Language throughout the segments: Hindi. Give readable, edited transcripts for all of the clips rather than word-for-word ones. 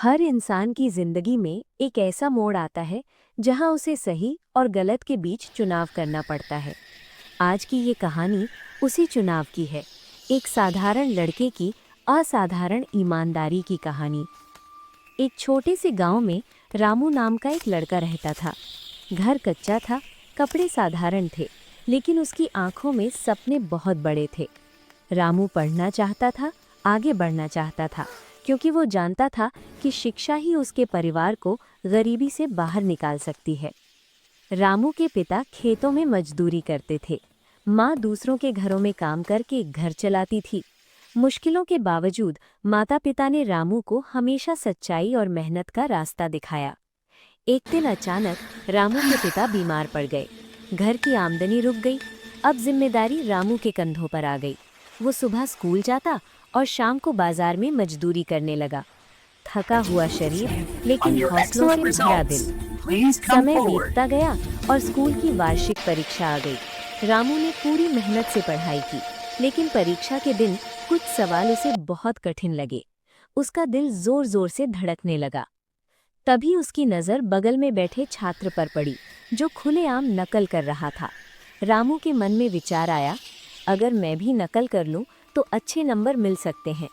हर इंसान की जिंदगी में एक ऐसा मोड़ आता है जहां उसे सही और गलत के बीच चुनाव करना पड़ता है। आज की ये कहानी उसी चुनाव की है। एक साधारण लड़के की असाधारण ईमानदारी की कहानी। एक छोटे से गांव में रामू नाम का एक लड़का रहता था। घर कच्चा था, कपड़े साधारण थे, लेकिन उसकी आंखों में सपने बहुत बड़े थे। रामू पढ़ना चाहता था, आगे बढ़ना चाहता था, क्योंकि वो जानता था कि शिक्षा ही उसके परिवार को गरीबी से बाहर निकाल सकती है। रामू के पिता खेतों में मजदूरी करते थे। माँ दूसरों के घरों में काम करके घर चलाती थी। मुश्किलों के बावजूद माता पिता ने रामू को हमेशा सच्चाई और मेहनत का रास्ता दिखाया। एक दिन अचानक रामू के पिता बीमार पड़ गए। घर की आमदनी रुक गई। अब जिम्मेदारी रामू के कंधों पर आ गई। वो सुबह स्कूल जाता और शाम को बाजार में मजदूरी करने लगा। थका हुआ शरीर, On लेकिन your हौसलों से excellent भरा results, दिल। please come समय forward. बीतता गया और स्कूल की वार्षिक परीक्षा आ गई। रामू ने पूरी मेहनत से पढ़ाई की, लेकिन परीक्षा के दिन कुछ सवाल उसे बहुत कठिन लगे। उसका दिल जोर जोर से धड़कने लगा। तभी उसकी नज़र बगल में बैठे छात्र पर पड़ी, जो खुलेआम नकल कर रहा था। रामू के मन में विचार आया, अगर मैं भी नकल कर लूं तो अच्छे नंबर मिल सकते हैं।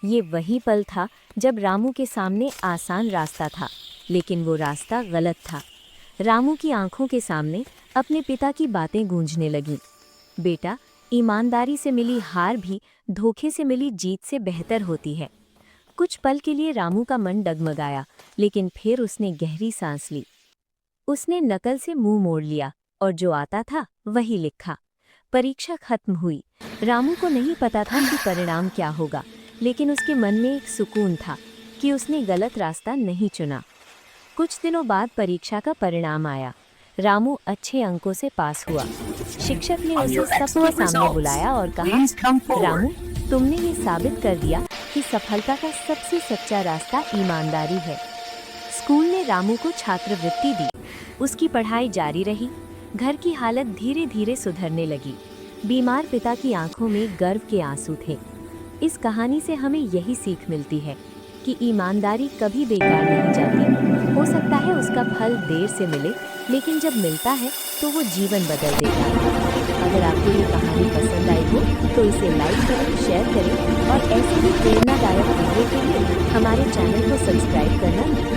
ये वही पल था जब रामू के सामने आसान रास्ता था, लेकिन वो रास्ता गलत था। रामू की आंखों के सामने अपने पिता की बातें गूंजने लगीं। बेटा, ईमानदारी से मिली हार भी धोखे से मिली जीत से बेहतर होती है। कुछ पल के लिए रामू का मन डगमगाया, लेकिन फिर उसने गहरी सांस ली। उसने नकल से मुंह मोड़ लिया और जो आता था वही लिखा। परीक्षा खत्म हुई। रामू को नहीं पता था कि परिणाम क्या होगा, लेकिन उसके मन में एक सुकून था कि उसने गलत रास्ता नहीं चुना। कुछ दिनों बाद परीक्षा का परिणाम आया। रामू अच्छे अंकों से पास हुआ। शिक्षक ने On उसे your सबके excellent सामने results, बुलाया और कहा, please come forward. रामू, तुमने ये साबित कर दिया कि सफलता का सबसे सच्चा रास्ता ईमानदारी है। स्कूल ने रामू को छात्रवृत्ति दी। उसकी पढ़ाई जारी रही। घर की हालत धीरे धीरे सुधरने लगी। बीमार पिता की आंखों में गर्व के आंसू थे। इस कहानी से हमें यही सीख मिलती है कि ईमानदारी कभी बेकार नहीं जाती। हो सकता है उसका फल देर से मिले, लेकिन जब मिलता है तो वो जीवन बदल देता है। अगर आपको ये कहानी पसंद आई हो तो इसे लाइक करें, शेयर करें और ऐसे ही प्रेरणादायक वीडियो के लिए हमारे चैनल को सब्सक्राइब करना